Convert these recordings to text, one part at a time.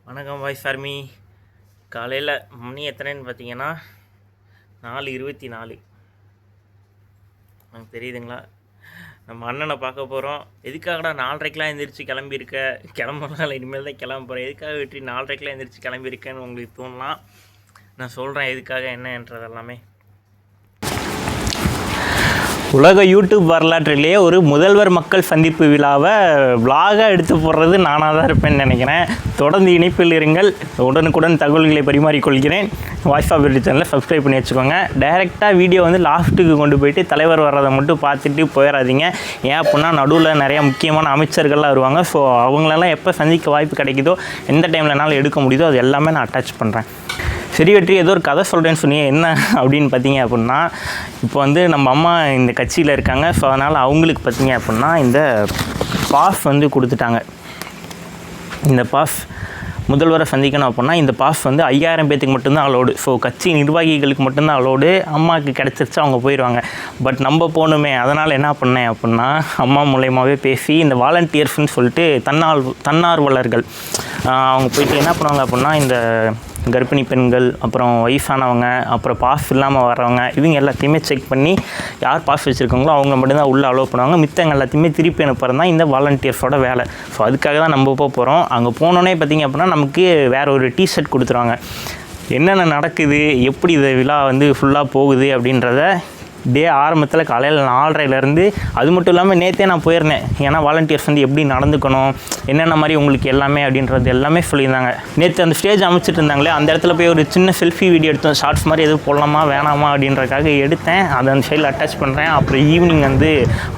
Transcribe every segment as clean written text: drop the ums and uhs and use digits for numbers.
வணக்கம் voice army. காலையில் மணி எத்தனைன்னு பார்த்தீங்கன்னா 4:24. எனக்கு தெரியுதுங்களா? நம்ம அண்ணனை பார்க்க போகிறோம். எதுக்காகடா 4:30க்கெலாம் எழுந்திரிச்சு கிளம்பியிருக்க? கிளம்பலாம், இனிமேல் தான் கிளம்ப போகிறேன். எதுக்காக வெற்றி 4:30க்கெலாம் எழுந்திரிச்சு கிளம்பியிருக்கேன்னு உங்களுக்கு தோணலாம். நான் சொல்கிறேன் எதுக்காக என்னன்றதெல்லாமே. உலக யூடியூப் வரலாற்றிலேயே ஒரு முதல்வர் மக்கள் சந்திப்பு விழாவை விலாகாக எடுத்து போடுறது நானாக தான் இருப்பேன்னு நினைக்கிறேன். தொடர்ந்து இணைப்பில் இருங்கள். உடனுக்குடன் தகவல்களை பரிமாறிக்கொள்கிறேன். வாய்ஸ் ஆஃப் வெற்றி சேனலை சப்ஸ்கிரைப் பண்ணி வச்சுக்கோங்க. டைரெக்டாக வீடியோ லாஸ்ட்டுக்கு கொண்டு போயிட்டு தலைவர் வர்றதை மட்டும் பார்த்துட்டு போயிடாதீங்க. ஏன் அப்படின்னா நடுவில் நிறையா முக்கியமான அமைச்சர்கள்லாம் வருவாங்க. ஸோ அவங்களெல்லாம் எப்போ சந்திக்க வாய்ப்பு கிடைக்குதோ, எந்த டைம்லனாலும் எடுக்க முடியுதோ அது எல்லாமே நான் அட்டாச் பண்ணுறேன். சரி வெற்றி, ஏதோ ஒரு கதை சொல்கிறேன்னு சொன்னீங்க, என்ன அப்படின்னு பார்த்தீங்க அப்படின்னா, இப்போ நம்ம அம்மா இந்த கட்சியில் இருக்காங்க. ஸோ அதனால் அவங்களுக்கு பார்த்தீங்க அப்படின்னா இந்த பாஸ் கொடுத்துட்டாங்க. இந்த பாஸ் முதல்வரை சந்திக்கணும் அப்படின்னா இந்த பாஸ் 5000 பேத்துக்கு மட்டும்தான் அலோடு. ஸோ கட்சி நிர்வாகிகளுக்கு மட்டும்தான் அலோடு. அம்மாவுக்கு கிடச்சிருச்சு, அவங்க போயிடுவாங்க. பட் நம்ம போகணுமே, அதனால் என்ன பண்ணேன் அப்படின்னா அம்மா மூலயமாவே பேசி இந்த வாலண்டியர்ஸ்ன்னு சொல்லிட்டு தன்னார்வலர்கள் அவங்க போயிட்டு என்ன பண்ணுவாங்க அப்படின்னா, இந்த கர்ப்பிணி பெண்கள், அப்புறம் வயசானவங்க, அப்புறம் பாஸ் இல்லாமல் வரவங்க, இவங்க எல்லாத்தையுமே செக் பண்ணி யார் பாஸ் வச்சுருக்காங்களோ அவங்க மட்டும்தான் உள்ளே அலோவ் பண்ணுவாங்க. மித்தவங்க எல்லாத்தையுமே திருப்பி அனுப்புறது தான் இந்த வாலண்டியர்ஸோட வேலை. ஸோ அதுக்காக தான் நம்ம போகிறோம். அங்கே போனோன்னே பார்த்திங்க அப்படின்னா நமக்கு வேறு ஒரு டிஷர்ட் கொடுத்துருவாங்க. என்னென்ன நடக்குது, எப்படி இந்த விழா ஃபுல்லாக போகுது அப்படின்றத டே ஆரம்பத்தில் காலையில் 4:30லேருந்து, அது மட்டும் இல்லாமல் நேற்றே நான் போயிருந்தேன். ஏன்னா வாலண்டியர்ஸ் எப்படி நடந்துக்கணும், என்னென்ன மாதிரி உங்களுக்கு எல்லாமே அப்படின்றது எல்லாமே சொல்லியிருந்தாங்க. நேற்று அந்த ஸ்டேஜ் அமைச்சிட்டு இருந்தாங்களே, அந்த இடத்துல போய் ஒரு சின்ன செல்ஃபி வீடியோ எடுத்தோம். ஷார்ட்ஸ் மாதிரி எதுவும் போடலாமா வேணாமா அப்படின்றதுக்காக எடுத்தேன். அதை அந்த சைடில் அட்டாச் பண்ணுறேன். அப்புறம் ஈவினிங்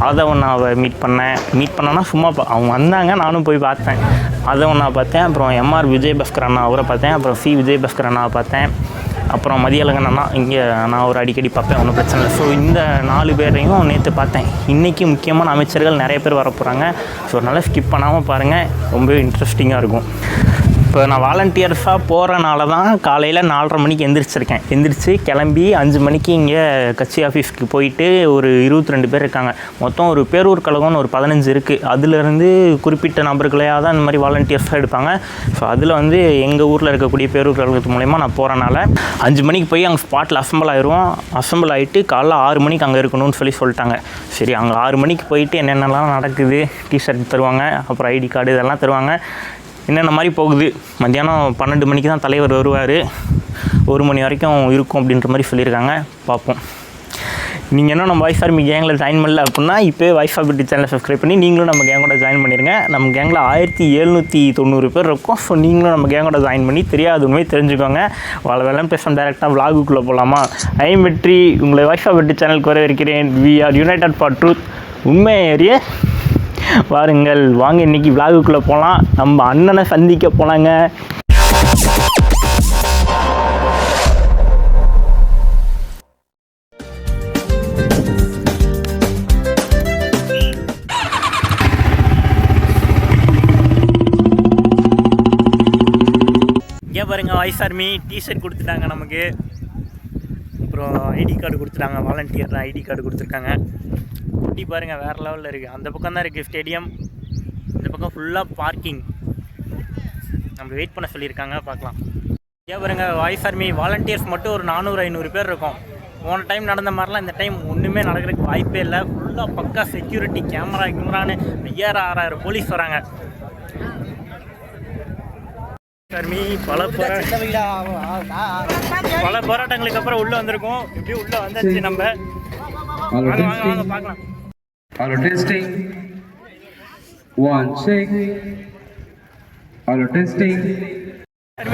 ஆதவண்ணாவை மீட் பண்ணேன்னா சும்மா அவங்க வந்தாங்க, நானும் போய் பார்த்தேன். ஆதவண்ணா பார்த்தேன், அப்புறம் எம்ஆர் விஜயபாஸ்கர் அண்ணா அவரை பார்த்தேன், அப்புறம் சி விஜயபாஸ்கர் அண்ணாவை பார்த்தேன், அப்புறம் மதியழகன் அண்ணா. இங்கே நான் ஒரு அடிக்கடி பார்ப்பேன், ஒன்றும் பிரச்சனை இல்லை. ஸோ இந்த 4 பேரையும் நேற்று பார்த்தேன். இன்றைக்கி முக்கியமான அமைச்சர்கள் நிறைய பேர் வரப்போகிறாங்க. ஸோ அதனால் ஸ்கிப் பண்ணாமல் பாருங்கள், ரொம்பவே இன்ட்ரெஸ்டிங்காக இருக்கும். இப்போ நான் வாலண்டியர்ஸாக போகிறனால தான் காலையில் 4:30 மணிக்கு எந்திரிச்சு கிளம்பி 5 மணிக்கு இங்கே கட்சி ஆஃபீஸ்க்கு போயிட்டு ஒரு 22 பேர் இருக்காங்க. மொத்தம் ஒரு பேரூர் கழகம்னு ஒரு 15 இருக்குது. அதிலேருந்து குறிப்பிட்ட நபர்களையாக தான் இந்த மாதிரி வாலண்டியர்ஸாக எடுப்பாங்க. ஸோ அதில் எங்கள் ஊரில் இருக்கக்கூடிய பேரூர் கழகத்து மூலயமா நான் போகிறனால 5 மணிக்கு போய் அங்கே ஸ்பாட்டில் அசம்பிள் ஆகிட்டு காலைல 6 மணிக்கு அங்கே இருக்கணும்னு சொல்லிட்டாங்க. சரி, அங்கே 6 மணிக்கு போயிட்டு என்னென்னலாம் நடக்குது, டிஷர்ட் தருவாங்க, அப்புறம் ஐடி கார்டு இதெல்லாம் தருவாங்க. என்னென்ன மாதிரி போகுது. மத்தியானம் 12 மணிக்கு தான் தலைவர் வருவார். 1 மணி வரைக்கும் இருக்கும் அப்படின்ற மாதிரி சொல்லியிருக்காங்க. பார்ப்போம். நீங்கள் இன்னும் நம்ம வாய்ஸ் ஆர்மி கேங்கில் ஜாயின் பண்ணல அப்படின்னா இப்போ வாய்ஸ் ஆஃப் வெற்றி சேனலை சப்ஸ்கிரைப் பண்ணி நீங்களும் நம்ம கேங்கோட ஜாயின் பண்ணிடுங்க. நம்ம கேங்கில் 1790 பேர் இருக்கும். ஸோ நீங்களும் நம்ம கேங்கோட ஜாயின் பண்ணி தெரியாத உண்மை தெரிஞ்சுக்கோங்க. வேலைன்னு பேச டேரெக்டாக விலாகுக்குள்ளே போகலாமா? வெற்றி, உங்களை வாய்ஸ் ஆஃப் வெற்றி சேனலுக்கு வரவேற்கிறேன். We are united for truth. உண்மை ஏறிய வாருங்கள், வாங்க இன்றைக்கி விலாகுக்குள்ளே போகலாம். நம்ம அண்ணனை சந்திக்க போனாங்க. இங்கே பாருங்க, வாய்ஸ் ஆர்மி டிஷர்ட் கொடுத்துட்டாங்க நமக்கு. அப்புறம் ஐடி கார்டு கொடுத்துட்டாங்க. வாலண்டியர் ஐடி கார்டு கொடுத்துருக்காங்க. குட்டி பாருங்கள், வேறு லெவலில் இருக்குது. அந்த பக்கம் தான் இருக்குது ஸ்டேடியம். இந்த பக்கம் ஃபுல்லாக பார்க்கிங். நம்ம வெயிட் பண்ண சொல்லியிருக்காங்க, பார்க்கலாம். ஏன் பாருங்கள், வாய்ஸ் ஆர்மி வாலண்டியர்ஸ் மட்டும் ஒரு 400-500 பேர் இருக்கும். போன டைம் நடந்த மாதிரிலாம் இந்த டைம் ஒன்றுமே நடக்கிறதுக்கு வாய்ப்பே இல்லை. ஃபுல்லாக பக்கா செக்யூரிட்டி, கேமரான்னு 5000-6000 போலீஸ் வராங்க. ஆர்மி பல போராட்டங்களுக்கு அப்புறம் உள்ளே வந்திருக்கோம். இப்படியும் உள்ளே வந்தாச்சு. நம்ம வாங்க பார்க்கலாம். Hello testing. 1 check. Hello testing.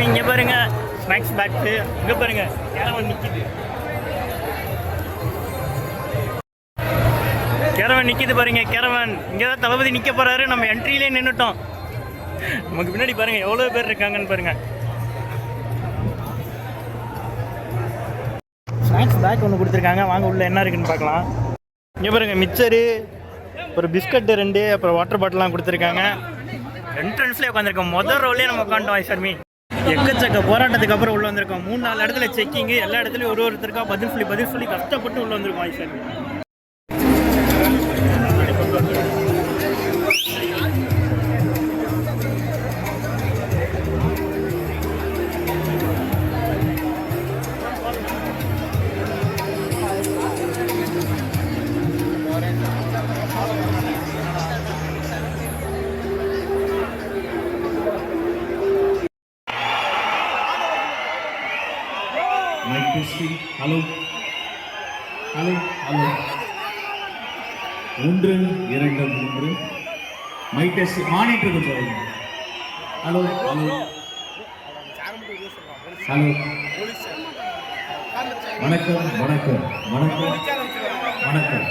இங்கே பாருங்க, ஸ்நாக்ஸ் பேக்ஸு. இங்கே பாருங்க, கேரவன் நிற்கிது பாருங்க. கேரவன் இங்கே தான் தளபதி நிற்க போகிறாரு. நம்ம என்ட்ரியிலே நின்றுட்டோம். நமக்கு பின்னாடி பாருங்க எவ்வளோ பேர் இருக்காங்கன்னு பாருங்க. ஸ்நாக்ஸ் பேக் ஒன்று கொடுத்துருக்காங்க. வாங்க உள்ள என்ன இருக்குன்னு பார்க்கலாம். இங்கே பாருங்க, மிக்சரு, ஒரு பிஸ்கட்டு 2, அப்புறம் வாட்டர் பாட்டிலாம் கொடுத்துருக்காங்க. என்ட்ரன்ஸ்லேயே உட்காந்துருக்கோம். முதல் ரோலே நம்ம உட்காந்துட்டோம். வாய்ஸ் ஆர்மி எக்கச்சக்க போராட்டத்துக்கு அப்புறம் உள்ள வந்திருக்கோம். 3-4 இடத்துல செக்கிங்கு. எல்லா இடத்துலையும் ஒருத்தருக்கா பதில் சொல்லி கஷ்டப்பட்டு உள்ள வந்திருக்கோம். Voice army testing. Hello hello hello 1 2 3 mic test monitor கொஞ்சம் வைங்க. ஹலோ ஹலோ ஹலோ வணக்கம் வணக்கம் வணக்கம் வணக்கம்.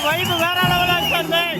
வைப்பு வேற லெவலாக சார்.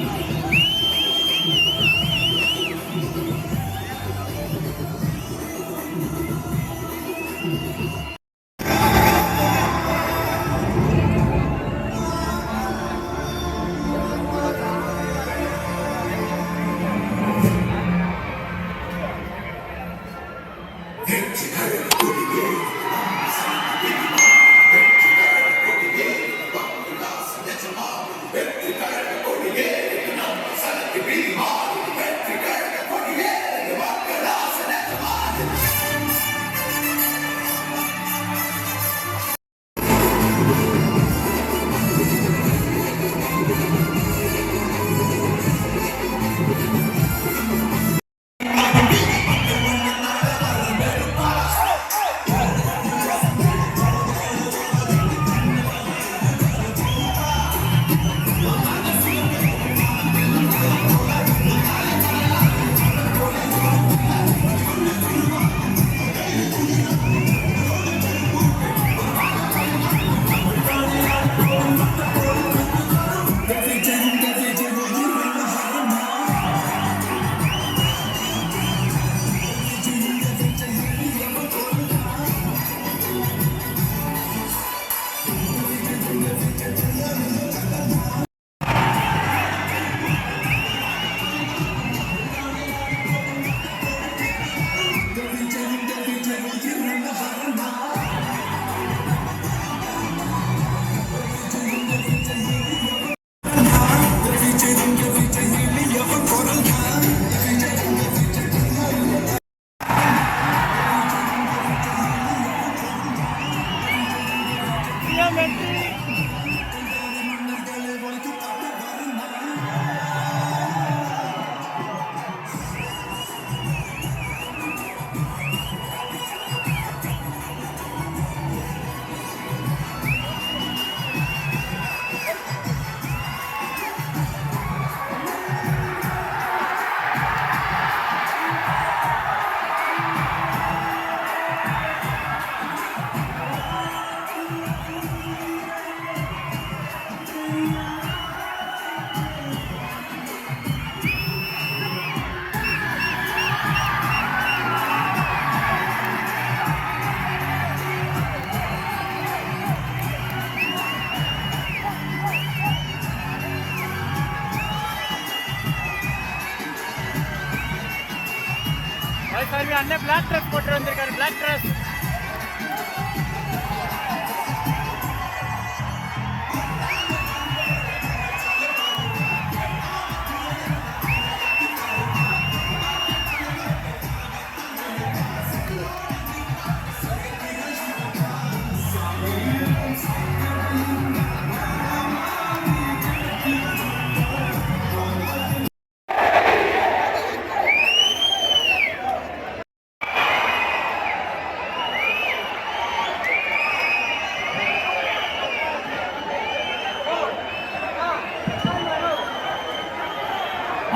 அண்ணன் பிளாக் ட்ரெஸ் போட்டு வந்திருக்காரு. பிளாக் ட்ரெஸ்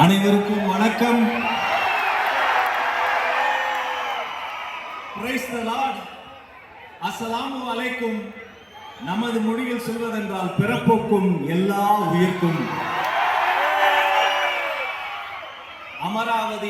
அனைவருக்கும் வணக்கம். Praise the Lord. அஸ்ஸலாமு அலைக்கும். நமது மொழியில் சொல்வதென்றால் பிறப்புக்கும் எல்லா உயிர்க்கும். அமராவதி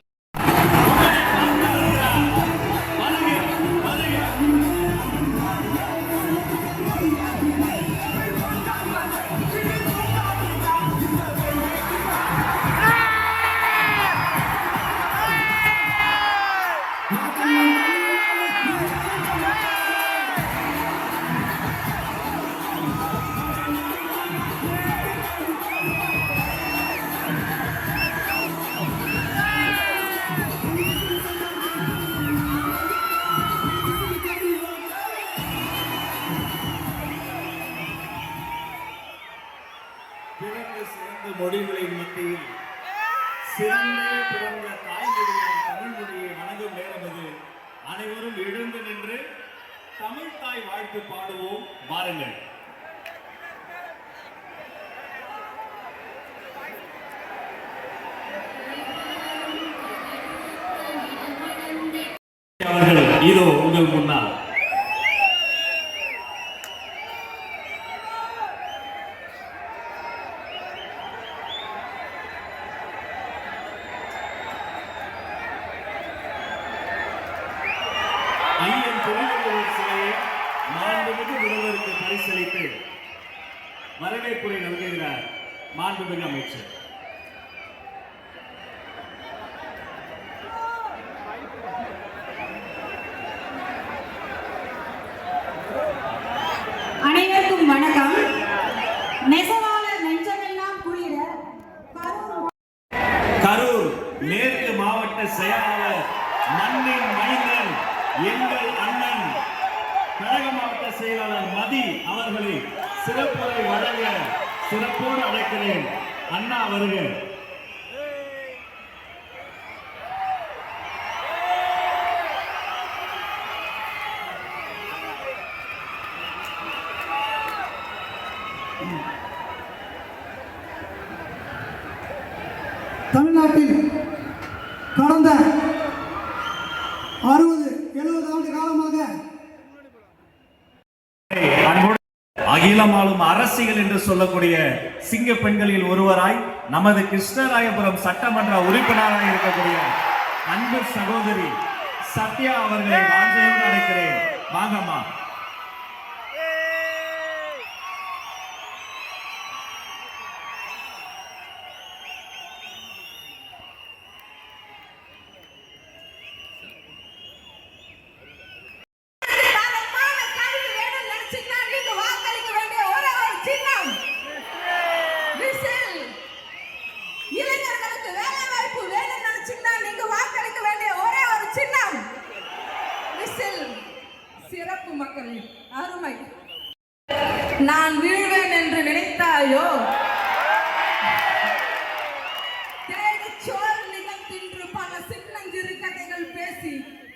பிறந்து சிறந்த மொழிகளின் மத்தியில் சிறந்தே பிறந்த தாய்மொழியான தமிழ் மொழியை வணங்கும் நேரம் இது. அனைவரும் எழுந்து நின்று தமிழ் தாய் வாழ்த்து பாடுவோம். வாருங்கள். இதோ உங்கள் முன்னால் ஐயன் திருவள்ளுவர் சிலையை மாண்புமிகு முதல்வருக்கு பரிசளித்து வரவேற்புரை நல்குகிறார் மாண்புமிகு அமைச்சர். அனைவருக்கும் வணக்கம். நெசவாளர் நெஞ்சமெல்லாம் குளிர கரூர் மேற்கு மாவட்ட செயலாளர் மண்ணின் மைந்தன் எங்கள் அண்ணன் கழக மாவட்ட செயலாளர் மதி அவர்களை சிறப்புரை வழங்க சிறப்போடு அழைக்கிறேன். அண்ணா வருக. தமிழ்நாட்டில் கடந்த 60-70 ஆண்டு காலமாக அகிலம் ஆளும் அரசியல் என்று சொல்லக்கூடிய சிங்க பெண்களில் ஒருவராய் நமது கிருஷ்ணராயபுரம் சட்டமன்ற உறுப்பினராக இருக்கக்கூடிய அன்பு சகோதரி சத்யா அவர்களை வாஞ்சையோடு அழைக்கிறேன். வாங்கம்மா. இளைஞர்களுக்கு வேலை வாய்ப்பு வேணும் நினைச்சீங்கன்னா நீங்க வாக்களிக்க வேண்டிய ஒரே ஒரு சின்னம் விசில். சிறப்பு மக்களின் அருமை. நான் வீழ்வேன் என்று நினைத்தாயோ? தேடிச்சோறு நிகழ்த்தின்று பல சின்னஞ்சிறு கதைகள் பேசி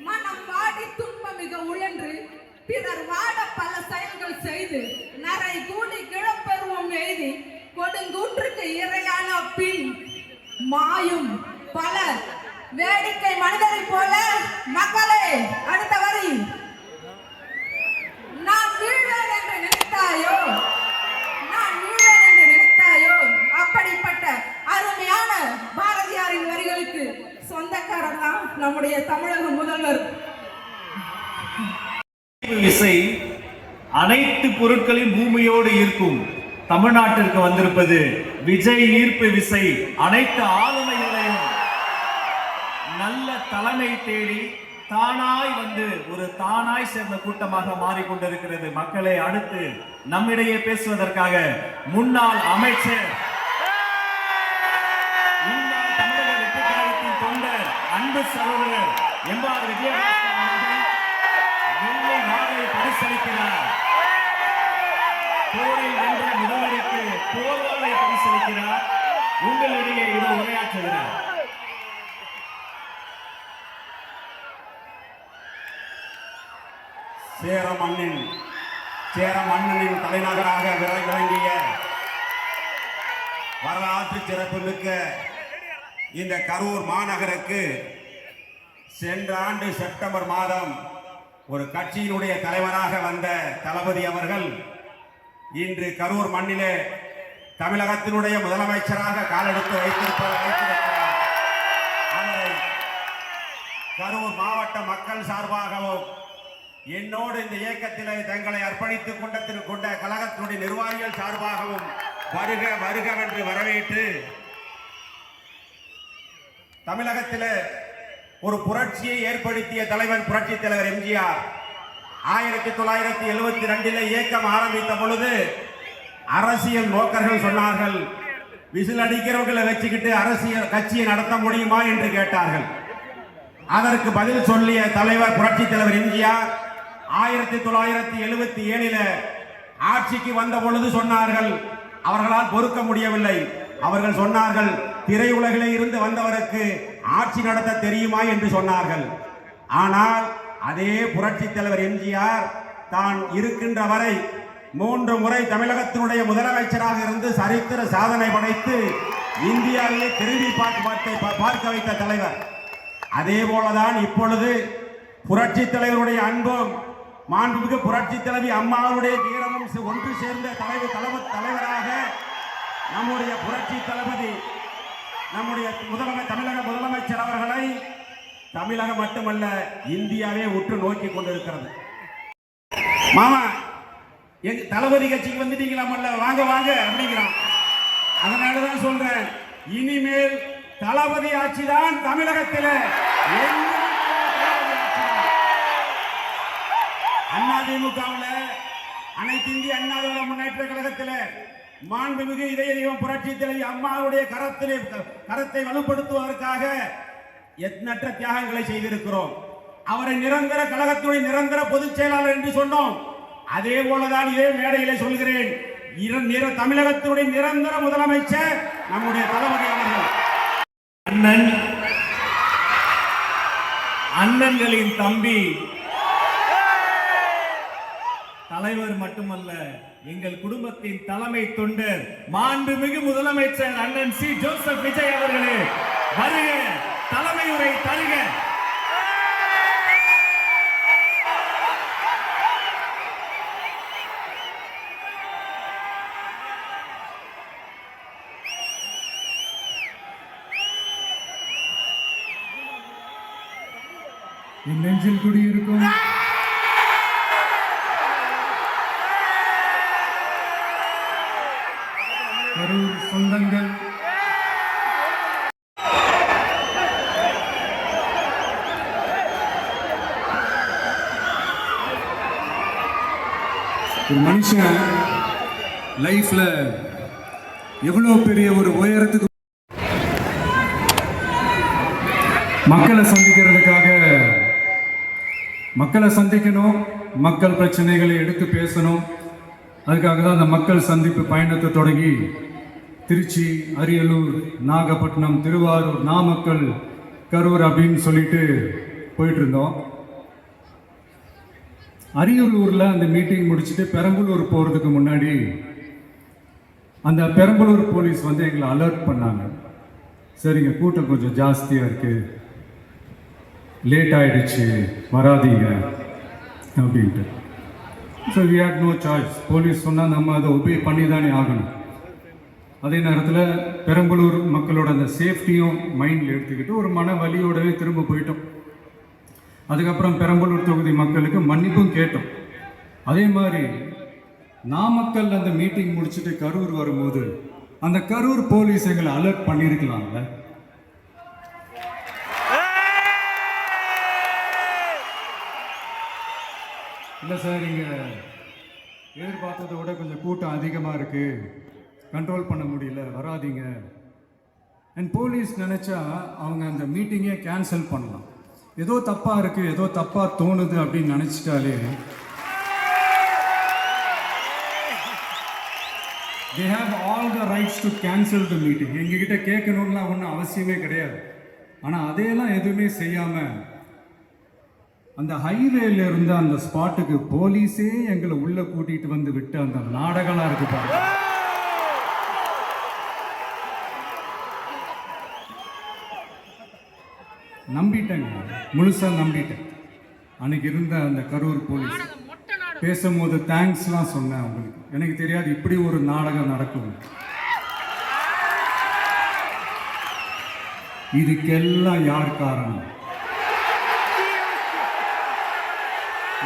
மனம் வாடி துன்பம் மிக உழன்று பிறர் வாட பல செயல்கள் செய்து நரை கூடி கிழப்பெருவம் எய்தி கொடுங்கூற்றுக்கு இரையான பின் மாயும் பல வேடிக்கை மனிதரை போல மக்களே. அடுத்த வரி. நான் வீழ்வேன் என்று நினைத்தாயோ? நான் வீழ்வேன் என்று நினைத்தாயோ? அப்படிப்பட்ட அருமையான பாரதியாரின் வரிகளுக்கு சொந்தக்காரர் தான் நம்முடைய தமிழக முதல்வர். விசை அனைத்து பொருட்களையும் பூமியோடு ஈர்க்கும். தமிழ்நாட்டிற்கு வந்திருப்பது விஜய் ஈர்ப்பு விசை. அனைத்து ஆளுமைகளையும் நல்ல தலைமை தேடி தானாய் வந்து ஒரு தானாய் சேர்ந்த கூட்டமாக மாறிக்கொண்டிருக்கிறது. மக்களை அடுத்து நம்மிடையே பேசுவதற்காக முன்னாள் அமைச்சர் தமிழக வெற்றி கழகத்தின் தொண்டர் அன்பு சகோதரர் எம்ஆர் விஜயபாஸ்கர் அவர்கள் வெள்ளை நாளை பரிசளிக்கிறார். போரில் வென்ற முதல்வருக்கு போர்வாளை பரிசளிக்கிறார். உங்களிடையே இது உரையாற்றுகிறார். சேர மன்னனின் தலைநகராக விளங்கிய வரலாற்று சிறப்புமிக்க இந்த கரூர் மாநகருக்கு சென்ற ஆண்டு செப்டம்பர் மாதம் ஒரு கட்சியினுடைய தலைவராக வந்த தளபதி அவர்கள் இன்று கரூர் மண்ணிலே தமிழகத்தினுடைய முதலமைச்சராக காலெடுத்து வைத்திருக்கிறார். அவரை கரூர் மாவட்ட மக்கள் சார்பாகவும் என்னோடு இந்த இயக்கத்திலே தங்களை அர்ப்பணித்துக் கொண்ட கழகத்தினுடைய நிர்வாகிகள் சார்பாகவும் வருக வருகவென்று வரவேற்று தமிழகத்தில் ஒரு புரட்சியை ஏற்படுத்திய தலைவன் புரட்சி தலைவர் எம்ஜிஆர் 1972 இயக்கம் ஆரம்பித்த பொழுது அரசியல் நோக்கர்கள் சொன்னார்கள், விசில் அடிக்கிறவர்களை வச்சுக்கிட்டு அரசியல் கட்சியை நடத்த முடியுமா என்று கேட்டார்கள். அதற்கு பதில் சொல்லிய தலைவர் புரட்சி தலைவர் எம்ஜிஆர் 1977 ஆட்சிக்கு வந்த பொழுது சொன்னார்கள், அவர்களால் பொறுக்க முடியவில்லை. அவர்கள் சொன்னார்கள், திரையுலகிலே இருந்து வந்தவருக்கு ஆட்சி நடத்த தெரியுமா என்று சொன்னார்கள். ஆனால் அதே புரட்சி தலைவர் எம்ஜிஆர் தான் இருக்கின்ற வரை 3 முறை தமிழகத்தினுடைய முதலமைச்சராக இருந்து சரித்திர சாதனை படைத்து இந்தியாவிலே திரும்பி பார்க்க வைத்த தலைவர். அதே போலதான் இப்பொழுது புரட்சி தலைவருடைய அன்பும் மாண்புமிகு புரட்சி தலைவி அம்மாவுடைய வீரமும் ஒன்று சேர்ந்த தலைவராக நம்முடைய புரட்சி தளபதி நம்முடைய தமிழக முதலமைச்சர் அவர்களை தமிழகம் மட்டுமல்ல இந்தியாவே உற்று நோக்கி கொண்டிருக்கிறது. மாமா எங்க தளபதி கட்சிக்கு வந்துட்டீங்களா, வாங்க வாங்க அப்படிங்கிறான். அதனாலதான் சொல்றேன், இனிமேல் தளபதி ஆட்சி தான் தமிழகத்தில். அதிமுகவில் அனைத்து இந்திய அண்ணா திராவிட முன்னேற்ற கழகத்தில் மாண்புமிகு இதய தெய்வம் புரட்சி தலைவி அம்மாவுடைய கரத்தை வலுப்படுத்துவதற்காக எண்ணற்ற தியாகங்களை செய்திருக்கிறோம். அவரை நிரந்தர கழகத்துடைய நிரந்தர பொதுச் செயலாளர் என்று சொன்னோம். அதே போலதான் இதே மேடையிலே சொல்கிறேன், தமிழகத்தினுடைய நிரந்தர முதலமைச்சர் நம்முடைய தளபதி அவர்கள். அண்ணன்களின் தம்பி தலைவர் மட்டுமல்ல, எங்கள் குடும்பத்தின் தலைமை தொண்டர் மாண்புமிகு முதலமைச்சர் அண்ணன் சி ஜோசப் விஜய் அவர்களே, வருக, தலைமை உரை தருக. என் நெஞ்சில் குடியிருக்கும் கரூர் சொந்தங்கள், ஒரு மனுஷன் லைஃப்ல எவ்வளவு பெரிய ஒரு உயரத்துக்கு மக்களை சந்திக்கணும், மக்கள் பிரச்சனைகளை எடுத்து பேசணும். அதுக்காக தான் அந்த மக்கள் சந்திப்பு பயணத்தை தொடங்கி திருச்சி, அரியலூர், நாகப்பட்டினம், திருவாரூர், நாமக்கல், கரூர் அப்படின்னு சொல்லிட்டு போயிட்டு இருந்தோம். அரியலூரில் அந்த மீட்டிங் முடிச்சுட்டு பெரம்பலூர் போகிறதுக்கு முன்னாடி அந்த பெரம்பலூர் போலீஸ் வந்து எங்களை அலர்ட் பண்ணாங்க. சரிங்க, கூட்டம் கொஞ்சம் ஜாஸ்தியாக இருக்குது, லேட் ஆகிடுச்சு, வராதீங்க அப்படின்ட்டு. So we had no choice. Police சொன்னால் நம்ம அதை ஒபே பண்ணி தானே ஆகணும். அதே நேரத்தில் பெரம்பலூர் மக்களோட அந்த சேஃப்டியும் மைண்டில் எடுத்துக்கிட்டு ஒரு மன வலியோடவே திரும்ப போயிட்டோம். அதுக்கப்புறம் பெரம்பலூர் தொகுதி மக்களுக்கு மன்னிப்பும் கேட்டோம். அதே மாதிரி நாமக்கல் அந்த மீட்டிங் முடிச்சுட்டு கரூர் வரும்போது அந்த கரூர் போலீஸ் எங்களை அலர்ட் பண்ணியிருக்கலாம்ல. இல்லை சார், இங்கே எதிர்பார்த்ததை விட கொஞ்சம் கூட்டம் அதிகமாக இருக்குது, கண்ட்ரோல் பண்ண முடியல, வராதிங்க. அண்ட் போலீஸ் நினச்சா அவங்க அந்த மீட்டிங்கே கேன்சல் பண்ணலாம். ஏதோ தப்பாக இருக்குது, ஏதோ தப்பாக தோணுது அப்படின்னு நினச்சிட்டாலே they have all the rights to cancel the meeting. எங்ககிட்ட கேட்கணும்லாம் ஒன்றும் அவசியமே கிடையாது. ஆனால் அதையெல்லாம் எதுவுமே செய்யாமல் அந்த ஹைவேல இருந்த அந்த ஸ்பாட்டுக்கு போலீஸே எங்களை உள்ள கூட்டிட்டு வந்து விட்டு அந்த நாடகம்லாம் இருக்கு பாருங்க. நம்பிட்டேங்க, முழுசா நம்பிட்டேன். அன்னைக்கு இருந்த அந்த கரூர் போலீஸ் பேசும்போது தேங்க்ஸ்லாம் சொன்னேன் அவங்களுக்கு. எனக்கு தெரியாது இப்படி ஒரு நாடகம் நடக்கும். இதுக்கெல்லாம் யார் காரணம்?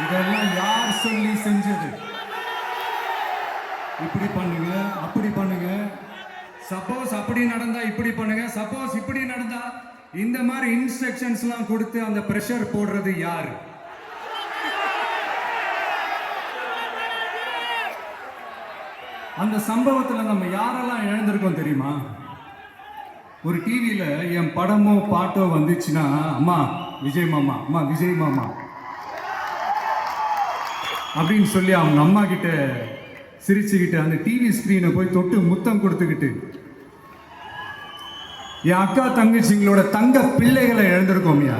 இதெல்லாம் யார் சொல்லி செஞ்சது? இப்படி பண்ணுங்க, அப்படி பண்ணுங்க, சப்போஸ் அப்படி நடந்தா இப்படி பண்ணுங்க, சப்போஸ் இப்படி நடந்தா இந்த மாதிரி இன்ஸ்ட்ரக்ஷன்ஸ்லாம் கொடுத்து அந்த பிரஷர் போடுறது யார்? அந்த சம்பவத்துல நம்ம யாரெல்லாம் இழந்திருக்கோம் தெரியுமா? ஒரு டிவியில என் படமோ பாட்டோ வந்துச்சுன்னா, அம்மா விஜய் மாமா, அம்மா விஜய் மாமா அப்படின்னு சொல்லி அவங்க அம்மா கிட்ட சிரிச்சுக்கிட்டு அந்த டிவி ஸ்கிரீனை போய் தொட்டு முத்தம் கொடுத்துக்கிட்டு என் அக்கா தங்கச்சிங்களோட தங்க பிள்ளைகளை இழந்திருக்கோம்யா.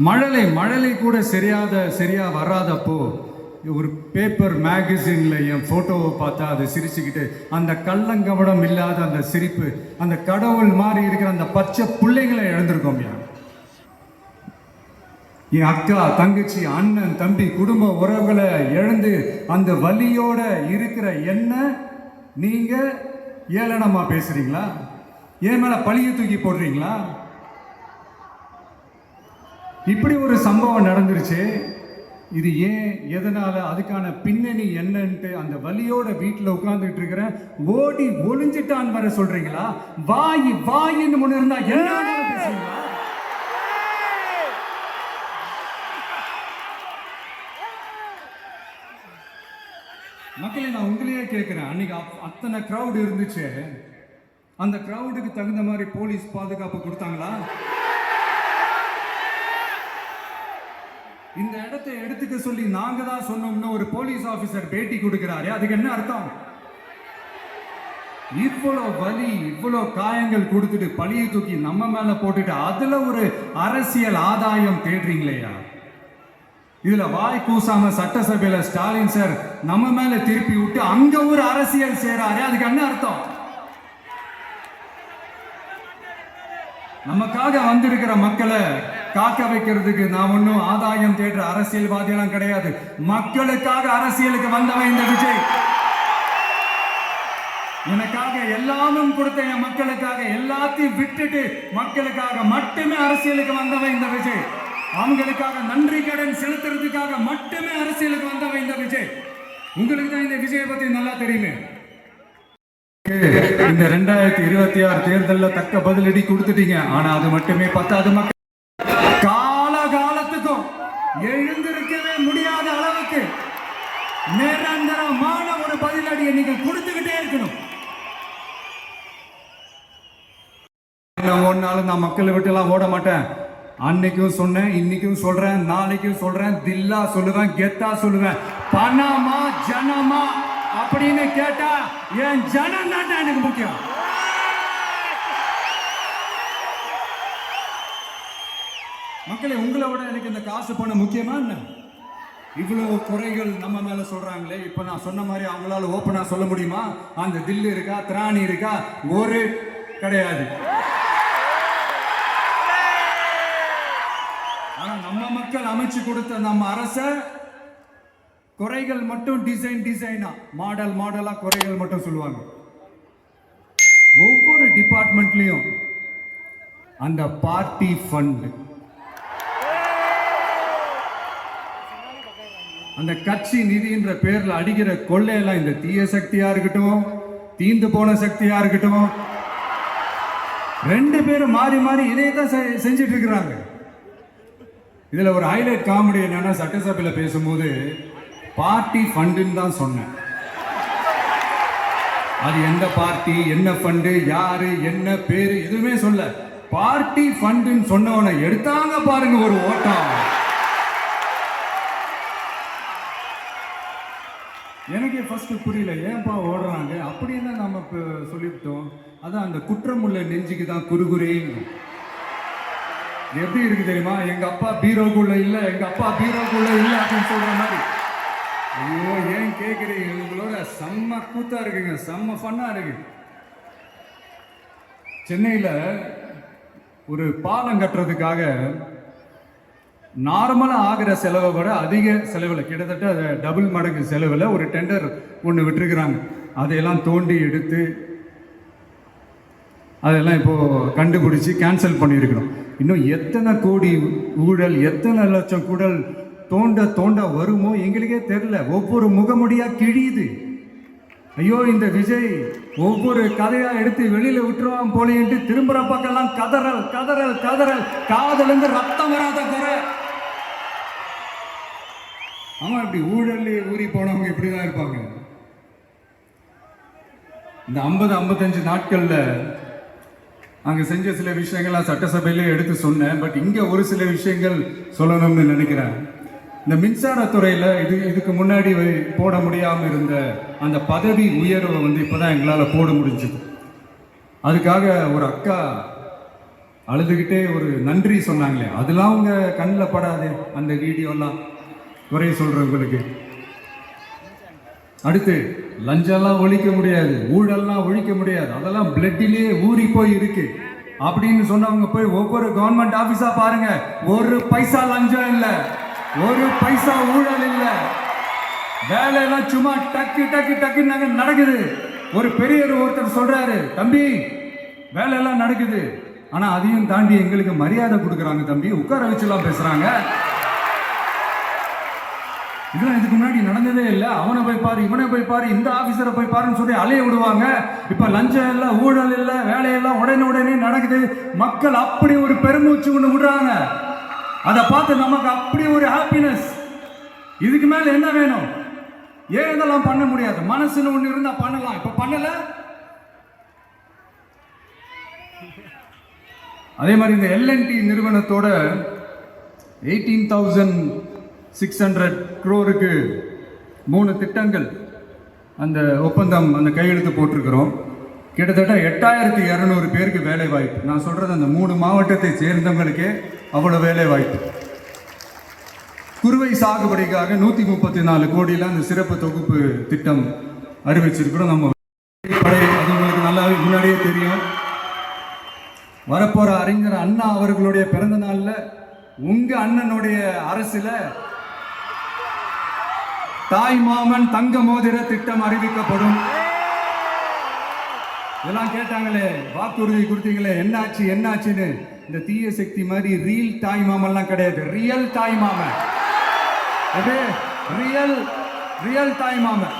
மழலை கூட சரியா வராதப்போ ஒரு பேப்பர் மேகசின்ல என் போட்டோவை பார்த்தா அதை சிரிச்சுக்கிட்டு அந்த கள்ளங்கவடம் இல்லாத அந்த சிரிப்பு, அந்த கடவுள் மாதிரி இருக்கிற அந்த பச்சை பிள்ளைகளை இழந்திருக்கோம்யா. என் அக்கா தங்கச்சி அண்ணன் தம்பி குடும்ப உறவுகளை இழந்து அந்த வலியோட இருக்கிற என்ன நீங்க ஏளனமா பேசுறீங்களா? என் மேல பழிய தூக்கி போடுறீங்களா? இப்படி ஒரு சம்பவம் நடந்துருச்சு. இது ஏன், எதனால, அதுக்கான பின்னணி என்னன்ட்டு அந்த வலியோட வீட்டில் உட்கார்ந்துட்டு இருக்கிறேன். ஓடி ஒளிஞ்சிட்டான் வர சொல்றீங்களா? வாயின்னு முன்ன இருந்தா என்ன பேசுறீங்களா? மக்களே, நான் உங்களையே கேட்கிறேன். அன்னைக்கு அத்தனை கிரௌட் இருந்துச்சு. அந்த கிரௌடுக்கு தகுந்த மாதிரி போலீஸ் பாதுகாப்பு கொடுத்தாங்களா? இந்த இடத்தை எடுத்துக்க சொல்லி நாங்க தான் சொன்னோம்னு ஒரு போலீஸ் ஆபீசர் பேட்டி கொடுக்கிறாரு. அதுக்கு என்ன அர்த்தம்? இவ்வளோ வலி, இவ்வளோ காயங்கள் கொடுத்துட்டு பழியை தூக்கி நம்ம மேல போட்டுட்டு அதுல ஒரு அரசியல் ஆதாயம் தேடுறீங்களேயா? இதுல வாய் கூசாம சட்டசபையில ஸ்டாலின் சார் நம்ம மேல திருப்பி விட்டு அங்க ஒரு அரசியல் செய்றாரு. அதுக்கு என்ன அர்த்தம்? நமக்காக வந்திருக்கிற மக்களை காக்க வைக்கிறதுக்கு நான் ஒன்னும் ஆதாயம் தேடுற அரசியல்வாதியெல்லாம் கிடையாது. மக்களுக்காக அரசியலுக்கு வந்தவன் இந்த விஜய். எனக்காக எல்லாமும் கொடுத்த என் மக்களுக்காக எல்லாத்தையும் விட்டுட்டு மக்களுக்காக மட்டுமே அரசியலுக்கு வந்தவன் இந்த விஜய். அவங்களுக்காக நன்றி கடன் செலுத்துறதுக்காக மட்டுமே அரசியலுக்கு வந்தவன் இந்த விஜய். உங்களுக்கு தான் இந்த விஜயை பத்தி நல்லா தெரியுமே. இந்த 2026 தேர்தலில் தக்க பதிலடி கொடுத்துட்டீங்க. ஆனா அது மட்டுமே பத்தாது. மக்கள் காலகாலத்துக்கும் எழுந்திருக்கவே முடியாத அளவுக்கு நிரந்தரமான ஒரு பதிலடியை நீங்க கொடுத்துக்கிட்டே இருக்கணும். ஒன்னாலும் நான் மக்களை விட்டு எல்லாம் ஓட மாட்டேன். அன்னைக்கும் சொன்னேன், இன்னைக்கும் சொல்றேன், நாளைக்கும் சொல்றேன், தில்லா சொல்லுவேன், கெத்தா சொல்லுவேன். பணமா ஜனமா அப்படின்னு கேட்டா என் ஜனம் தான் எனக்கு முக்கியம். மக்களே, உங்களை விட எனக்கு இந்த காசு பணம் முக்கியமா என்ன? இவ்வளவு குறைகள் நம்ம மேல சொல்றாங்களே, இப்ப நான் சொன்ன மாதிரி அவங்களால ஓப்பனா சொல்ல முடியுமா? அந்த தில்லு இருக்கா, திராணி இருக்கா? ஒரு கிடையாது. ஆனா நம்ம மக்கள் அமைச்சு கொடுத்த நம்ம அரச குறைகள் மட்டும் டிசைனா மாடலா குறைகள் மட்டும் சொல்லுவாங்க. ஒவ்வொரு டிபார்ட்மெண்ட்லயும் அந்த பார்ட்டி ஃபண்ட், அந்த கட்சி நிதின்ற பேர்ல அடிக்கிற கொள்ளையெல்லாம் இந்த தீய சக்தியா இருக்கட்டும், தீந்து போன சக்தியா இருக்கட்டும், ரெண்டு பேரும் மாறி மாறி இதே தான் செஞ்சிட்டு இருக்கிறாங்க. இதுல ஒரு ஹைலைட் காமெடி என்னன்னா, சட்டசபையில பேசும்போது பார்ட்டி ஃபண்டுன்னு தான் சொன்னேன். அது எந்த பார்ட்டி, என்ன ஃபண்டு, யாரு, என்ன பேரு எதுவுமே சொல்ல. பார்ட்டி ஃபண்டுன்னு சொன்னவனை எடுத்தாங்க பாருங்க ஒரு ஓட்டம். எனக்கு ஃபர்ஸ்ட் புரியல, ஏன்பா ஓடுறாங்க அப்படின்னு நம்ம சொல்லிவிட்டோம். அதான் அந்த குற்றமுள்ள நெஞ்சுக்கு தான் குறுகுறேன்னு. எப்படி இருக்கு தெரியுமா? எங்க அப்பா பீரோக்குள்ள இல்ல, எங்க அப்பா பீரோக்குள்ள இல்ல அப்படின்னு சொல்ற மாதிரி. ஐயோ, ஏன் கேக்குறீங்க? உங்களோட செம்ம கூத்தா இருக்குங்க, செம்ம ஃபன்னா இருக்கு. சென்னையில ஒரு பாலம் கட்டுறதுக்காக நார்மலாக ஆகிற செலவை விட அதிக செலவில், கிட்டத்தட்ட டபுள் மடங்கு செலவில் ஒரு டெண்டர் ஒன்று விட்டுருக்குறாங்க. அதையெல்லாம் தோண்டி எடுத்து அதெல்லாம் இப்போது கண்டுபிடிச்சி கேன்சல் பண்ணியிருக்கிறோம். இன்னும் எத்தனை கோடி ஊழல், எத்தனை லட்சம் குடல் தோண்ட தோண்ட வருமோ எங்களுக்கே தெரில. ஒவ்வொரு முகமுடியாக கிழியுது. ஐயோ, இந்த விஜய் ஒவ்வொரு கதையாக எடுத்து வெளியில் விட்டுருவான் போலேன்ட்டு திரும்புகிற பக்கம்லாம் கதறல் கதறல் கதறல், காதலேருந்து ரத்தம் வராத குறை. ஆமாம், இப்படி ஊழல் ஊறி போனவங்க இப்படி தான் இருப்பாங்க. இந்த 50-55 நாட்களில் அங்கே செஞ்ச சில விஷயங்கள்லாம் சட்டசபையிலே எடுத்து சொன்னேன். பட் இங்கே ஒரு சில விஷயங்கள் சொல்லணும்னு நினைக்கிறேன். இந்த மின்சாரத்துறையில் இதுக்கு முன்னாடி போட முடியாமல் இருந்த அந்த பதவி உயர்வை இப்போ தான் எங்களால் போட முடிஞ்சுது. அதுக்காக ஒரு அக்கா அழுதுகிட்டே ஒரு நன்றி சொன்னாங்களே, அதெல்லாம் அவங்க கண்ணில் படாது அந்த வீடியோலாம், குறைய சொல்கிறவங்களுக்கு. அடுத்து லஞ்சம்லாம் ஒழிக்க முடியாது, ஊழல்லாம் ஒழிக்க முடியாது, அதெல்லாம் பிளட்டிலேயே ஊறி போய் இருக்கு அப்படின்னு சொன்னவங்க போய் ஒவ்வொரு கவர்மெண்ட் ஆஃபீஸா பாருங்க, ஒரு பைசா லஞ்சம் இல்லை, ஒரு பைசா ஊழல் இல்லை. வேலையெல்லாம் சும்மா டக்கு டக்கு டக்குன்னு நடக்குது. ஒரு பெரியவர் ஒருத்தர் சொல்றாரு, தம்பி வேலையெல்லாம் நடக்குது, ஆனா அதையும் தாண்டி எங்களுக்கு மரியாதை கொடுக்குறாங்க தம்பி, உட்கார வச்சுலாம் பேசுறாங்க. இதெல்லாம் இதுக்கு முன்னாடி நடந்ததே இல்லை. அவனை போய் பாரு, இவனை போய் பாரு, இந்த ஆபீசரை போய் பாருன்னு சொல்லி அலைய விடுவாங்க. இப்ப லஞ்சம் இல்லை, ஊழல் இல்லை, வேலையெல்லாம் உடனே நடக்குது. மக்கள் அப்படி ஒரு பெருமூச்சு ஒன்று விடுறாங்க. அதை பார்த்து நமக்கு அப்படி ஒரு ஹாப்பினஸ். இதுக்கு மேல என்ன வேணும்? ஏன் இதெல்லாம் பண்ண முடியாது? மனசுன்னு ஒண்ணு இருந்தா பண்ணலாம். இப்ப பண்ணல. அதே மாதிரி இந்த L&T நிறுவனத்தோட 18,600 crore 3 திட்டங்கள் அந்த ஒப்பந்தம், அந்த கையெழுத்து போட்டிருக்கிறோம். கிட்டத்தட்ட 8,200 பேருக்கு வேலை வாய்ப்பு. நான் சொல்றது அந்த 3 மாவட்டத்தை சேர்ந்தவங்களுக்கே அவ்வளவு வேலை வாய்ப்பு. குறுவை சாகுபடிக்காக 134 கோடியில் அந்த சிறப்பு தொகுப்பு திட்டம் அறிவிச்சிருக்கிறோம். நம்ம அது உங்களுக்கு நல்லாவே முன்னாடியே தெரியும். வரப்போற அறிஞர் அண்ணா அவர்களுடைய பிறந்த நாள்ல உங்க அண்ணனுடைய அரசுல தாய் மாமன் தங்க மோதிர திட்டம் அறிவிக்கப்படும். இதெல்லாம் கேட்டாங்களே, வாக்குறுதி கொடுத்தீங்களே, என்னாச்சு என்னாச்சுன்னு. இந்த தீய சக்தி மாதிரி ரியல் தாய் மாமன்லாம் கிடையாது, ரியல் தாய் மாமன். ரியல் தாய் மாமன்.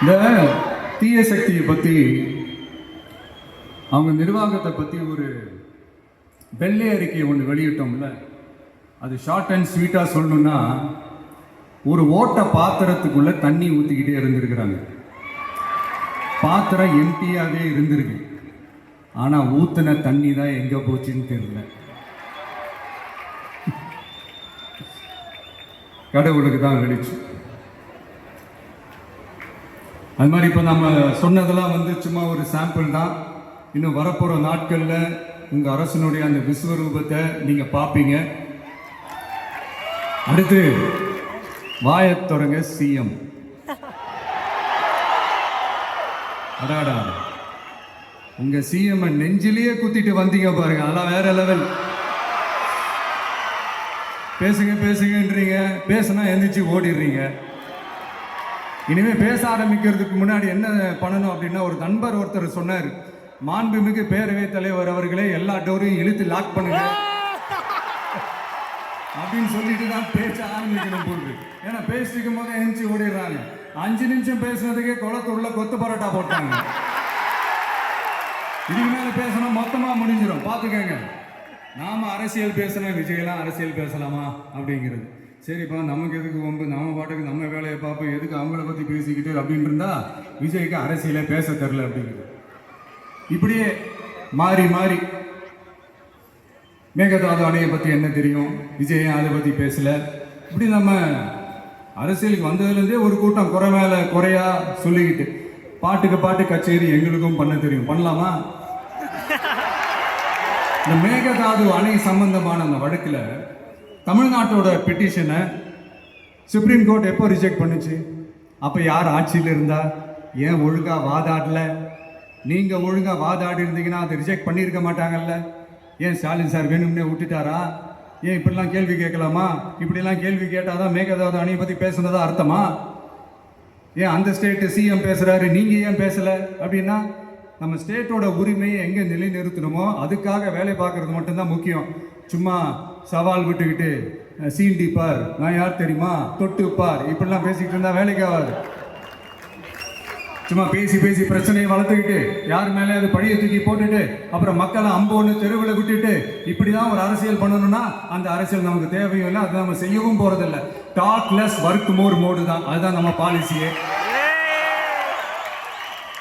இந்த தீய சக்தியை பற்றி, அவங்க நிர்வாகத்தை பற்றி ஒரு வெள்ளை அறிக்கை ஒன்று வெளியிட்டோம்ல, அது ஷார்ட் அண்ட் ஸ்வீட்டாக சொல்லணும்னா, ஒரு ஓட்ட பாத்திரத்துக்குள்ள தண்ணி ஊற்றிக்கிட்டே இருந்திருக்கிறாங்க. பாத்திரம் எம்டியாகவே இருந்திருக்கு, ஆனால் ஊற்றின தண்ணி தான் எங்கே போச்சுன்னு தெரியல. கடவுளுக்கு தான் வெளிச்சு. அது மாதிரி இப்போ நம்ம சொன்னதெல்லாம் சும்மா ஒரு சாம்பிள் தான். இன்னும் வரப்போகிற நாட்களில் உங்கள் அரசனுடைய அந்த விஸ்வரூபத்தை நீங்கள் பார்ப்பீங்க. அடுத்து வாயத் தொடங்க சிஎம். அடாடா, உங்கள் சிஎம் நெஞ்சிலேயே குத்திட்டு வந்தீங்க பாருங்க, அதெல்லாம் வேற லெவல். பேசுங்க பேசுங்கன்றீங்க, பேசுனா எந்திரிச்சு ஓடிடுறீங்க. இனிமேல் பேச ஆரம்பிக்கிறதுக்கு முன்னாடி என்ன பண்ணணும் அப்படின்னா, ஒரு நண்பர் ஒருத்தர் சொன்னார், மாண்புமிகு பேரவைத் தலைவர் அவர்களே எல்லா டோரையும் இழுத்து லாக் பண்ணுங்க அப்படின்னு சொல்லிட்டு தான் பேச ஆரம்பிக்கணும் போது. ஏன்னா பேசிக்கும் போது எந்திரிச்சு ஓடிடுறாங்க. 5 நிமிஷம் பேசுனதுக்கே குளத்தூர்ல கொத்து பரோட்டா போட்டாங்க. இதுக்கு மேலே பேசணும் மொத்தமாக முடிஞ்சிடும், பார்த்துக்கங்க. நாம அரசியல் பேசினா விஜயெல்லாம் அரசியல் பேசலாமா அப்படிங்கிறது. சரிப்பா, நமக்கு எதுக்கு வம்பு, நம்ம பாட்டுக்கு நம்ம வேலையை பார்ப்போம், எதுக்கு அவங்கள பற்றி பேசிக்கிட்டு அப்படின்னு இருந்தா விஜய்க்கு அரசியலே பேச தெரில அப்படிங்கிறது. இப்படியே மாறி மாறி மேகதாது அணையை பற்றி என்ன தெரியும், விஜய் அதை பற்றி பேசலை. இப்படி நம்ம அரசியலுக்கு வந்ததுலேருந்தே ஒரு கூட்டம் குறை மேலே குறையா சொல்லிக்கிட்டு பாட்டுக்கு பாட்டு கச்சேரி எங்களுக்கும் பண்ண தெரியும். பண்ணலாமா? இந்த மேகதாது அணை சம்பந்தமான அந்த வழக்கில் தமிழ்நாட்டோட பெட்டிஷனை சுப்ரீம் கோர்ட் எப்போ ரிஜெக்ட் பண்ணுச்சு? அப்போ யார் ஆட்சியில் இருந்தா? ஏன் ஒழுங்காக வாதாடல? நீங்கள் ஒழுங்காக வாதாடி இருந்தீங்கன்னா அதை ரிஜெக்ட் பண்ணியிருக்க மாட்டாங்கல்ல. ஏன் ஸ்டாலின் சார் வேணும்னே விட்டுட்டாரா? ஏன் இப்படிலாம் கேள்வி கேட்கலாமா? இப்படிலாம் கேள்வி கேட்டால் தான் மேகதாது அணையை பற்றி பேசுனதா அர்த்தமா? ஏன் அந்த ஸ்டேட்டு சிஎம் பேசுகிறாரு, நீங்கள் ஏன் பேசலை? அப்படின்னா நம்ம ஸ்டேட்டோட உரிமையை எங்கே நிலைநிறுத்தணுமோ அதுக்காக வேலை பார்க்குறது மட்டும்தான் முக்கியம். சும்மா சவால் விட்டுக்கிட்டு சீண்டி பார், நான் யார் தெரியுமா, தொட்டு பார், இப்படிலாம் பேசிக்கிட்டு இருந்தால் வேலைக்கு ஆகாது. சும்மா பேசி பேசி பிரச்சனையை வளர்த்துக்கிட்டு யார் மேலே அது பழியை தூக்கி போட்டுட்டு அப்புறம் மக்களை அம்போன்னு தெருவில் விட்டுட்டு இப்படி தான் ஒரு அரசியல் பண்ணணும்னா அந்த அரசியல் நமக்கு தேவையும் இல்லை, அது நம்ம செய்யவும் போகிறதில்ல. Talk less work more mode தான், அதுதான் நம்ம பாலிசியே.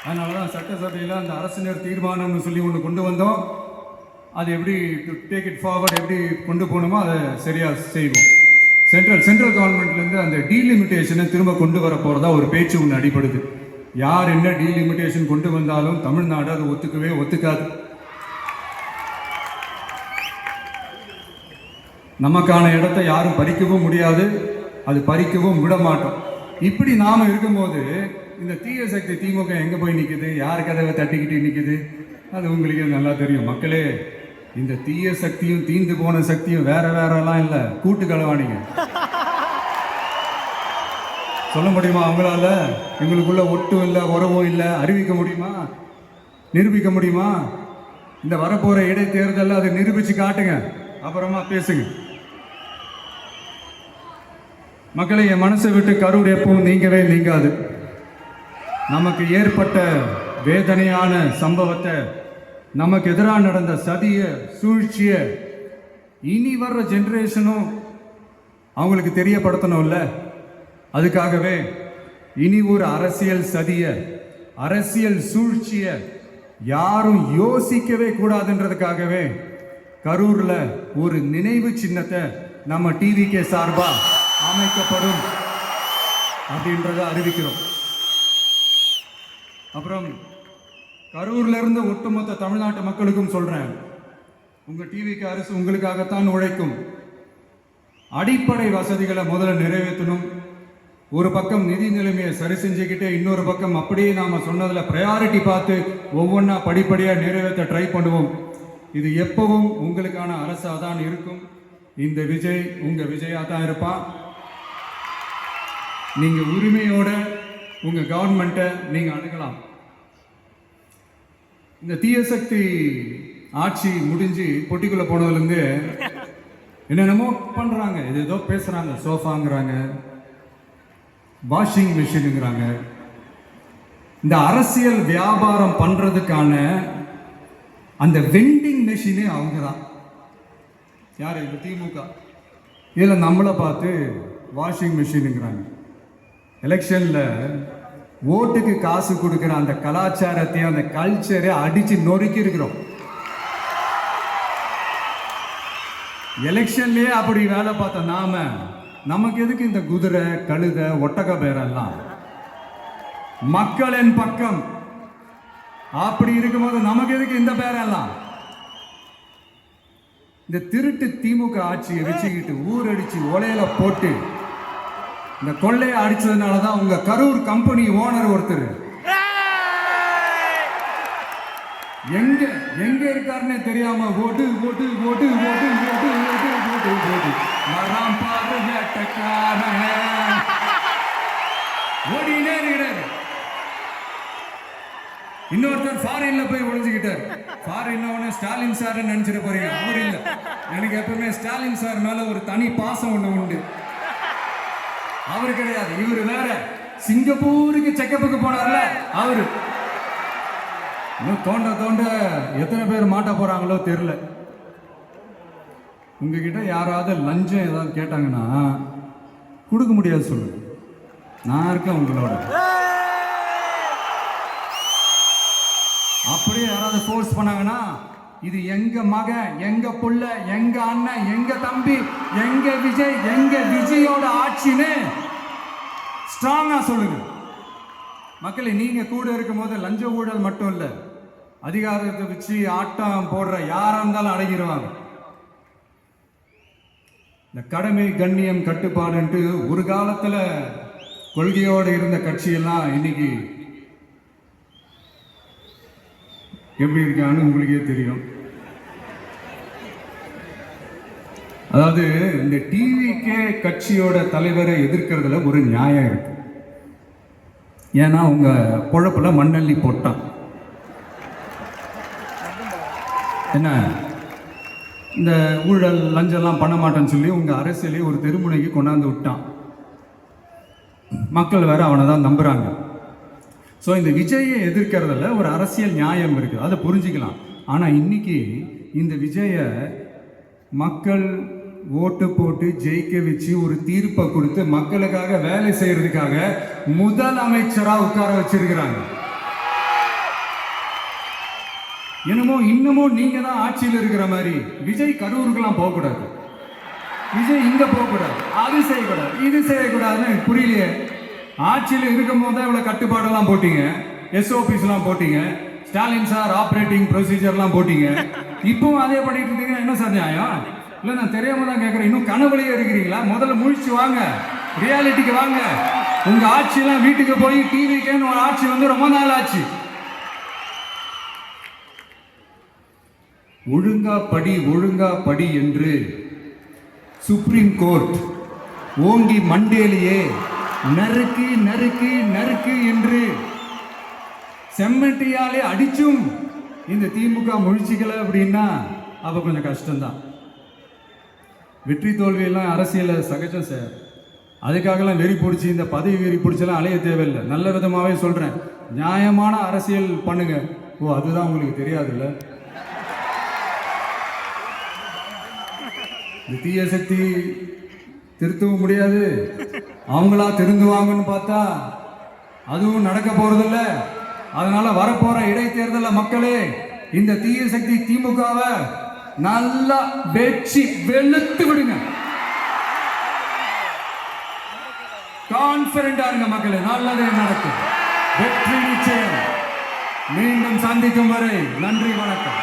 அதனால தான் சட்டசபையில் அந்த அரசினர் தீர்மானம்னு சொல்லி ஒன்று கொண்டு வந்தோம். அது எப்படி டேக் இட் ஃபார்வர்ட், எப்படி கொண்டு போகணுமோ அதை சரியாக செய்வோம். சென்ட்ரல் கவர்மெண்ட்லேருந்து அந்த டீலிமிட்டேஷனை திரும்ப கொண்டு வர போகிறதா ஒரு பேச்சு ஒன்று அடிப்படுது. யார் என்ன டீலிமிட்டேஷன் கொண்டு வந்தாலும் தமிழ்நாடு அதை ஒத்துக்காது. நமக்கான இடத்தை யாரும் பறிக்கவும் முடியாது, அது பறிக்கவும் விட மாட்டோம். இப்படி நாம இருக்கும்போது இந்த தீய சக்தி திமுக எங்க போய் நிக்குது, யார் கதவை தட்டிக்கிட்டு நிக்குது, அது உங்களுக்கு நல்லா தெரியும். மக்களே, இந்த தீய சக்தியும் தீந்து போன சக்தியும் வேறலாம் இல்லை, கூட்டு களவாணிங்க. சொல்ல முடியுமா அவங்களால? எங்களுக்குள்ள ஒட்டும் இல்லை, உறவும் இல்லை, அறிவிக்க முடியுமா, நிரூபிக்க முடியுமா? இந்த வரப்போற இடைத்தேர்தலில் அதை நிரூபிச்சு காட்டுங்க, அப்புறமா பேசுங்க. மக்களை, என் மனசை விட்டு கரூர் எப்பவும் நீங்கவே நீங்காது. நமக்கு ஏற்பட்ட வேதனையான சம்பவத்தை, நமக்கு எதிராக நடந்த சதிய சூழ்ச்சிய இனி வர்ற ஜெனரேஷனும் அவங்களுக்கு தெரியப்படுத்தணும்ல. அதுக்காகவே இனி ஒரு அரசியல் சதிய, அரசியல் சூழ்ச்சிய யாரும் யோசிக்கவே கூடாதுன்றதுக்காகவே கரூர்ல ஒரு நினைவு சின்னத்தை நம்ம டிவிகே சார்பா அமைக்கப்படும் அப்படின்றத அறிவிக்கிறோம். அப்புறம் கரூர்ல இருந்து ஒட்டுமொத்த தமிழ்நாட்டு மக்களுக்கும் சொல்றேன், உங்க டிவிக்கு அரசு உங்களுக்காகத்தான் உழைக்கும். அடிப்படை வசதிகளை முதல்ல நிறைவேற்றணும். ஒரு பக்கம் நிதி நிலைமையை சரி செஞ்சுக்கிட்டே, இன்னொரு பக்கம் அப்படியே நாம சொன்னதுல ப்ரையாரிட்டி பார்த்து ஒவ்வொன்றா படிப்படியா நிறைவேற்ற ட்ரை பண்ணுவோம். இது எப்பவும் உங்களுக்கான அரசா தான் இருக்கும். இந்த விஜய் உங்க விஜயா தான் இருப்பான். நீங்க உரிமையோட உங்க கவர்மெண்ட்டை நீங்க அணுகலாம். இந்த தீயசக்தி ஆட்சி முடிஞ்சு பொட்டிக்குள்ள போனதுலேருந்து என்னென்னமோ பண்றாங்க, ஏதோ பேசுறாங்க, சோஃபாங்கிறாங்க, வாஷிங் மிஷினுங்கிறாங்க. இந்த அரசியல் வியாபாரம் பண்றதுக்கான அந்த வெண்டிங் மிஷினே அவங்க தான். யார்? இந்த திமுக. இதில் நம்மளை பார்த்து வாஷிங் மிஷினுங்கிறாங்க. எலெக்ஷன்ல ஓட்டுக்கு காசு கொடுக்குற அந்த கலாச்சாரத்தையும் அந்த கல்ச்சரை அடிச்சு நொறுக்கி இருக்கிறோம். எலெக்ஷன்லயே அப்படி வேலை பார்த்த நமக்கு எதுக்கு இந்த குதிரை, கழுதை, ஒட்டக பேரெல்லாம்? மக்களின் பக்கம் அப்படி இருக்கும்போது நமக்கு எதுக்கு இந்த பேரெல்லாம்? இந்த திருட்டு திமுக ஆட்சியை வச்சுக்கிட்டு ஊரடிச்சு ஒலையில போட்டு இந்த கொள்ளையை அடிச்சதுனாலதான் உங்க கரூர் கம்பெனி ஓனர் ஒருத்தர் எங்க எங்க இருக்காருன்னே தெரியாம ஓட்டு ஓட்டு ஓட்டு ஓட்டு ஓட்டு ஓட்டு ஓட்டு ஓட்டு மரம் பாரு வேட்டக்காரன் ஓடினே இருக்கிறாரு. இன்னொருத்தர் ஃபாரின்ல போய் ஒளிஞ்சுக்கிட்டார். ஃபாரின்ல ஸ்டாலின் சார் நினைச்சிட்டு போறீங்க, அவர் இல்ல. எனக்கு எப்பவுமே ஸ்டாலின் சார் மேல ஒரு தனி பாசம் ஒண்ணு உண்டு. அவரு கிடையாது, இவரு வேற. சிங்கப்பூருக்கு செக்கப்புக்கு போனார்ல அவரு. இன்னும் தோண்ட தோண்ட எத்தனை பேர் மாட்ட போறாங்களோ தெரியல. உங்ககிட்ட யாராவது லஞ்சம் ஏதாவது கேட்டாங்கன்னா கொடுக்க முடியாது சொல்லுங்க, நான் இருக்கேன் உங்களோட. அப்படியே யாராவது ஃபோர்ஸ் பண்ணாங்கன்னா இது எங்க மகன், எங்க புள்ள, எங்க அண்ணன், எங்க தம்பி, எங்க விஜய், எங்க விஜயோட ஆட்சின்னு ஸ்ட்ராங்கா சொல்லுங்க. மக்களே, நீங்க கூட இருக்கும் போது லஞ்ச ஊழல் மட்டும் இல்ல, அதிகாரத்தை வச்சு ஆட்டம் போடுற யாரா இருந்தாலும் அடங்கிடுவாங்க. இந்த கடமை, கண்ணியம், கட்டுப்பாடுன்ட்டு ஒரு காலத்துல கொள்கையோடு இருந்த கட்சியெல்லாம் இன்னைக்கு எப்படி இருக்கான்னு உங்களுக்கே தெரியும். அதாவது இந்த டிவிகே கட்சியோட தலைவரை எதிர்க்கிறதுல ஒரு நியாயம் இருக்கு. ஏன்னா உங்க பொழப்புல மண்ணள்ளி போட்டான். என்ன இந்த ஊழல் லஞ்சம்லாம் பண்ண மாட்டேன்னு சொல்லி உங்க அரசியலை ஒரு தெருமுனைக்கு கொண்டாந்து விட்டான். மக்கள் வேற அவனை தான் நம்புறாங்க. ஸோ இந்த விஜயை எதிர்க்கிறதுல ஒரு அரசியல் நியாயம் இருக்குது, அதை புரிஞ்சுக்கலாம். ஆனால் இன்னைக்கு இந்த விஜயை மக்கள் ஓட்டு போட்டு ஜெயிக்க வச்சு ஒரு தீர்ப்பை கொடுத்து மக்களுக்காக வேலை செய்யறதுக்காக முதலமைச்சராக உட்கார வச்சிருக்கிறாங்க. என்னமோ இன்னமும் நீங்க தான் ஆட்சியில் இருக்கிற மாதிரி. விஜய் கரூருக்கெல்லாம் போகக்கூடாது, விஜய் இங்க போகக்கூடாது, அது செய்யக்கூடாது, இது செய்யக்கூடாதுன்னு எனக்கு புரியலையே. ஆட்சியில் இருக்கும் போது தான் இவ்வளோ கட்டுப்பாடெல்லாம் போட்டீங்க, எஸ்ஓபிஸ்லாம் போட்டீங்க, ஸ்டாலின் சார் ஆப்ரேட்டிங் ப்ரொசீஜர்லாம் போட்டீங்க. இப்பவும் அதே பண்ணிட்டு இருந்தீங்கன்னா என்ன சார் நியாயம்? இல்லை, நான் தெரியாம தான் கேட்குறேன். இன்னும் கனவுலையே இருக்கிறீங்களா? முதல்ல முழிச்சு வாங்க, ரியாலிட்டிக்கு வாங்க. உங்க ஆட்சியெல்லாம் வீட்டுக்கு போய் டிவிக்கேன்னு ஒரு ஆட்சி வந்து ரொம்ப நாள் ஆச்சு. ஒழுங்கா படி என்று சுப்ரீம் கோர்ட் ஓங்கி மண்டேலியே நறுக்கு நறுக்கு நறுக்கு என்று செம்மட்டியாலே அடிச்சும் இந்த திமுக முழிச்சிக்கல அப்படின்னா அப்ப கொஞ்சம் கஷ்டம்தான். வெற்றி தோல்வியெல்லாம் அரசியல சகஜம் சார். அதுக்காகலாம் வெறி பிடிச்சி இந்த பதவி வெறி பிடிச்செல்லாம் அலைய தேவையில்லை. நல்ல விதமாகவே சொல்றேன், நியாயமான அரசியல் பண்ணுங்க. ஓ, அதுதான் உங்களுக்கு தெரியாதுல்ல. இந்த தீய சக்தி திருத்தவும் முடியாது, அவங்களா திருந்துவாங்கன்னு பார்த்தா அதுவும் நடக்க போறதில்ல. அதனால வரப்போற இடைத்தேர்தல மக்களே, இந்த தீய சக்தி திமுகவை நல்லா வெற்றி வெளுத்து விடுங்க. கான்பிடண்டா இருங்க மக்களே, நல்லதே நடக்கும், வெற்றி நிச்சயம். மீண்டும் சந்திக்கும் வரை நன்றி, வணக்கம்.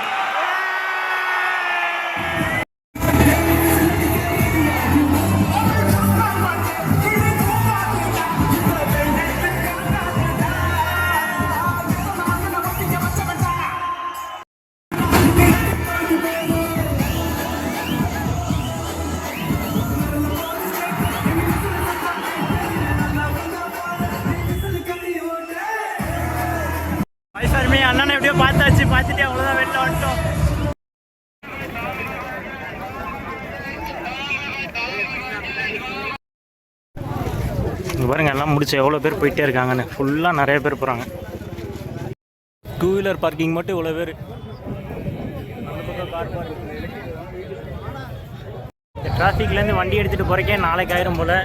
வைசார்மி அண்ணனை எப்படியோ பார்த்தாச்சு, பார்த்துட்டு அவ்வளோதான் வெளில வந்துட்டோம். இங்கே பாருங்க, எல்லாம் முடிச்சு எவ்வளோ பேர் போயிட்டே இருக்காங்கன்னு. ஃபுல்லாக நிறைய பேர் போகிறாங்க. 2 வீலர் பார்க்கிங் மட்டும் இவ்வளோ பேர். இந்த டிராஃபிக்லேருந்து வண்டி எடுத்துகிட்டு போகிறக்கே நாளைக்கு ஆயிரம் போல்.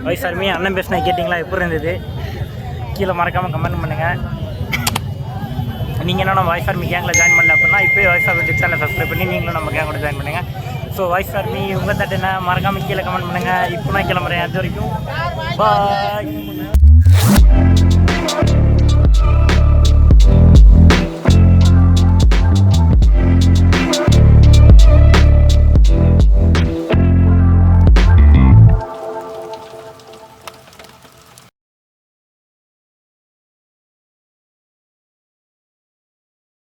வைசார்மி அண்ணன் பேசினா கேட்டிங்களா? எப்படி இருந்தது? கீழே மறக்காமல் கமெண்ட் பண்ணுங்கள். நீங்கள் என்ன நம்ம வாய்ஸ் ஆர்மி கேங்கில் ஜாயின் பண்ணல அப்படின்னா இப்போயே வாய்ஸ் ஆர்மி சேனலை சப்ஸ்கிரைப் பண்ணி நீங்களும் நம்ம கேங்கோட ஜாயின் பண்ணுங்கள். ஸோ வாய்ஸ் ஆர்மி உங்கள் தட்டு என்ன மறக்காமல் கீழே கமெண்ட் பண்ணுங்கள். இப்போ நான் கிளம்புறேன். அது வரைக்கும் பாய்.